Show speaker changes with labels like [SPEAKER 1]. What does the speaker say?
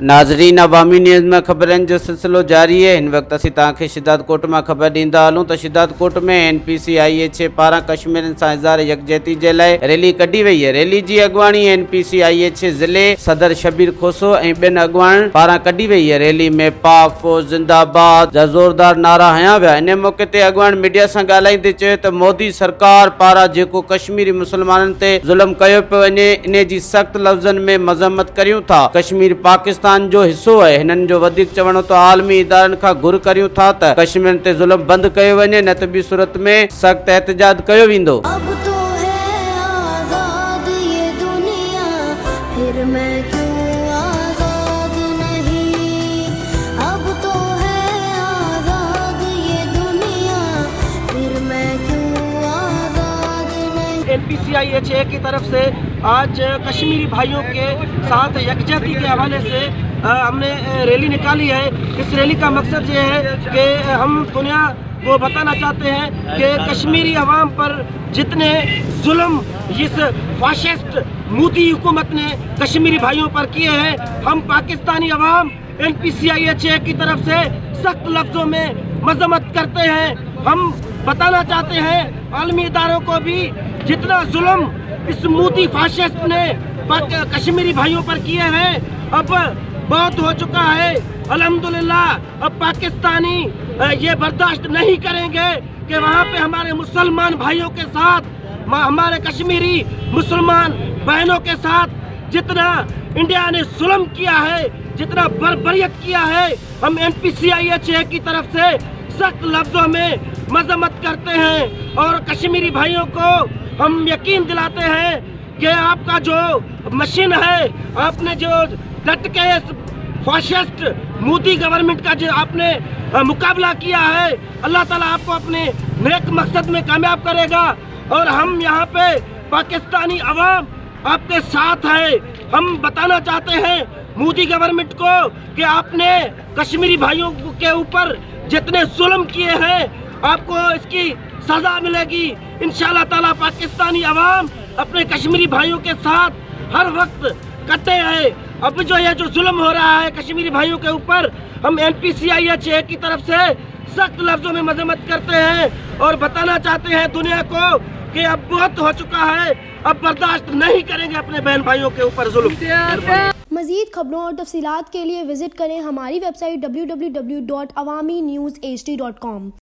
[SPEAKER 1] नाज़रीन, अवामी न्यूज़ में खबरन जो सिलसिलो जारी है। इन वक्त असीं तव्हांखे शिदातकोट में खबर ॾींदा हलूं त शिदातकोट में NPCIH पारां कश्मीरियुनि सां इज़हार यकजहती जे लाइ रैली कढी वई है। रैली जी अॻुवाणी NPCIH ज़िले सदर शबीर खोसो ऐं ॿियनि अॻुवाणनि पारां कढी वई है। रैली में पाक फौज जिंदाबाद जा ज़ोरदार नारा हया विया। इन मौके ते अॻुवाण मीडिया सां ॻाल्हाईंदे चयो त मोदी सरकार पारां जेको कश्मीरी मुसलमाननि ते ज़ुल्म कयो पियो वञे, इन जी सख़्त लफ़्ज़नि में मज़म्मत करियूं था। कश्मीर पाकिस्तान जो हिस्सो है। हिननि जो वधीक चवणो त आलमी इदारनि खां घुर करियूं था त कश्मीर ते ज़ुल्म बंदि कयो वञे, न त ॿी सूरत में सख़्त एहतजाज कयो वेंदो।
[SPEAKER 2] अब तो है आज़ाद ये दुनिया, फिर मैं क्यों आज़ाद नहीं। अब तो है आज़ाद ये दुनिया, फिर मैं क्यों आज़ाद नहीं।
[SPEAKER 3] NPCIH की तरफ से आज कश्मीरी भाइयों के साथ यकजहती के हवाले से हमने रैली निकाली है। इस रैली का मकसद ये है कि हम दुनिया को बताना चाहते हैं कि कश्मीरी अवाम पर जितने जुल्म इस फाशिस्ट मोदी हुकूमत ने कश्मीरी भाइयों पर किए हैं, हम पाकिस्तानी अवाम NPCIH की तरफ से सख्त लफ्ज़ों में मज़म्मत करते हैं। हम बताना चाहते हैं आलमी इदारों को भी, जितना जुल्म इस मोदी फाशिस्ट ने कश्मीरी भाइयों पर किए हैं, अब बहुत हो चुका है। अल्हम्दुलिल्लाह अब पाकिस्तानी ये बर्दाश्त नहीं करेंगे कि वहाँ पे हमारे मुसलमान भाइयों के साथ, हमारे कश्मीरी मुसलमान बहनों के साथ जितना इंडिया ने जुल्म किया है, जितना बर्बरियत किया है, हम NPCIH की तरफ से सख्त लफ्ज़ों में मज़म्मत करते हैं। और कश्मीरी भाइयों को हम यकीन दिलाते हैं कि आपका जो मशीन है, आपने जो डट के फाशिस्ट मोदी गवर्नमेंट का जो आपने मुकाबला किया है, अल्लाह ताला आपको अपने नेक मकसद में कामयाब करेगा। और हम यहाँ पे पाकिस्तानी अवाम आपके साथ है। हम बताना चाहते हैं मोदी गवर्नमेंट को कि आपने कश्मीरी भाइयों के ऊपर जितने जुल्म किए हैं, आपको इसकी सज़ा मिलेगी इंशाअल्लाह ताला। पाकिस्तानी अवाम अपने कश्मीरी भाइयों के साथ हर वक्त कटे हैं। अब जो ये जो जुल्म हो रहा है कश्मीरी भाइयों के ऊपर, हम NPCIH की तरफ से सख्त लफ्ज़ों में मज़म्मत करते हैं और बताना चाहते हैं दुनिया को कि अब बहुत हो चुका है, अब बर्दाश्त नहीं करेंगे अपने बहन भाइयों के ऊपर जुल्म।
[SPEAKER 4] मज़ीद खबरों और तफसीलात के लिए विजिट करें हमारी वेबसाइट www.awamiNewsHD.com।